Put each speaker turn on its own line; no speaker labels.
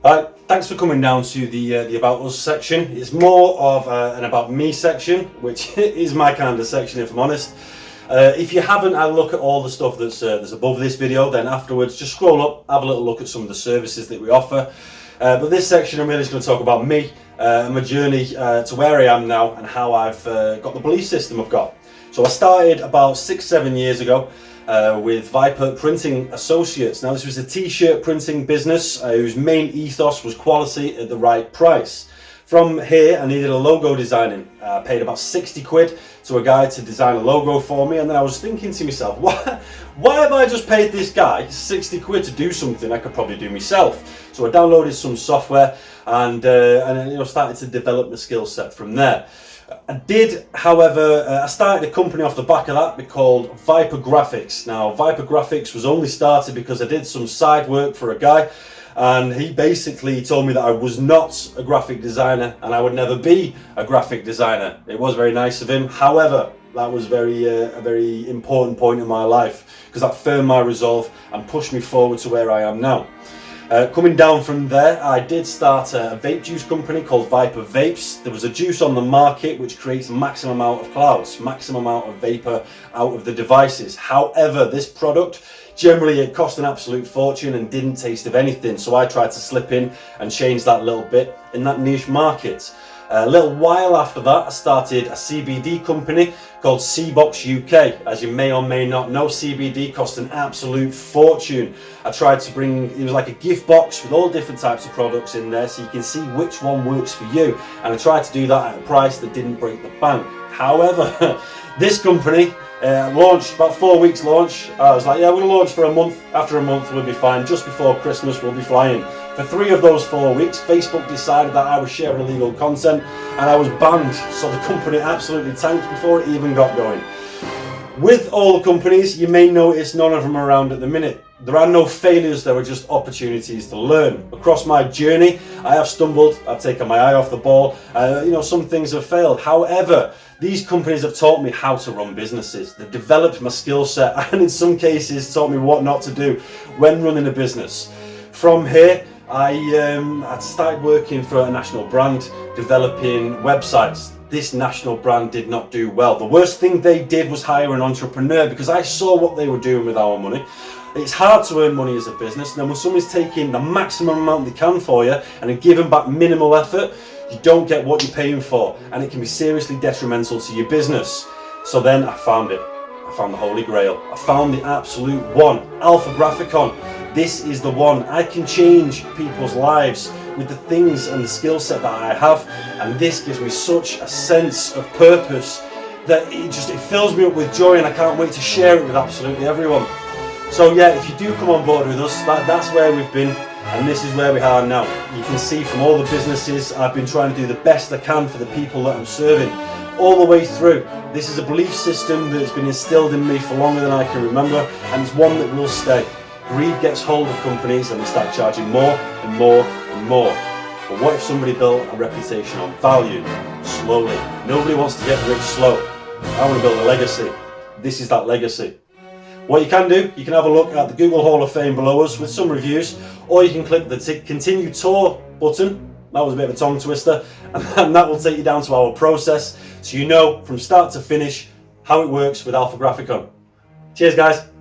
Thanks for coming down to the About Us section. It's more of an About Me section, which is my kind of section, if I'm honest. If you haven't had a look at all the stuff that's above this video, then afterwards just scroll up, have a little look at some of the services that we offer. But this section I'm really just going to talk about me, my journey to where I am now and how I've got the belief system I've got. So I started about 6-7 years ago with Viper Printing Associates. Now this was a t-shirt printing business whose main ethos was quality at the right price. From here I needed a logo designing. I paid about 60 quid to a guy to design a logo for me, and then I was thinking to myself, why have I just paid this guy 60 quid to do something I could probably do myself? So I downloaded some software and started to develop the skill set from there. I did, however, I started a company off the back of that called Viper Graphics. Now, Viper Graphics was only started because I did some side work for a guy, and he basically told me that I was not a graphic designer and I would never be a graphic designer. It was very nice of him. However, that was a very important point in my life, because that firmed my resolve and pushed me forward to where I am now. Coming down from there, I did start a vape juice company called Viper Vapes. There was a juice on the market which creates maximum amount of clouds, maximum amount of vapor out of the devices. However, this product, generally it cost an absolute fortune and didn't taste of anything, so I tried to slip in and change that little bit in that niche market. A little while after that, I started a CBD company called C-Box UK. As you may or may not know, CBD cost an absolute fortune. I tried to bring, it was like a gift box with all different types of products in there, so you can see which one works for you. And I tried to do that at a price that didn't break the bank. However, this company launched, about 4 weeks launch. I was like, yeah, we're going to launch for a month. After a month, we'll be fine. Just before Christmas, we'll be flying. For 3 of those 4 weeks, Facebook decided that I was sharing illegal content and I was banned. So the company absolutely tanked before it even got going. With all the companies, you may notice none of them are around at the minute. There are no failures, there are just opportunities to learn. Across my journey, I have stumbled, I've taken my eye off the ball, some things have failed. However, these companies have taught me how to run businesses. They've developed my skill set and in some cases taught me what not to do when running a business. From here, I started working for a national brand, developing websites. This national brand did not do well. The worst thing they did was hire an entrepreneur, because I saw what they were doing with our money. It's hard to earn money as a business, and then when somebody's taking the maximum amount they can for you and then giving back minimal effort, you don't get what you're paying for, and it can be seriously detrimental to your business. So then I found it. I found the Holy Grail. I found the absolute one, Alpha Grafikon. This is the one. I can change people's lives with the things and the skill set that I have, and this gives me such a sense of purpose that it fills me up with joy, and I can't wait to share it with absolutely everyone. So yeah, if you do come on board with us, that's where we've been, and this is where we are now. You can see from all the businesses, I've been trying to do the best I can for the people that I'm serving, all the way through. This is a belief system that's been instilled in me for longer than I can remember, and it's one that will stay. Greed gets hold of companies and they start charging more and more and more. But what if somebody built a reputation on value, slowly? Nobody wants to get rich slow. I want to build a legacy. This is that legacy. What you can do, you can have a look at the Google Hall of Fame below us with some reviews, or you can click the continue tour button. That was a bit of a tongue twister, and that will take you down to our process, so you know from start to finish how it works with Alpha Grafikon. Cheers guys.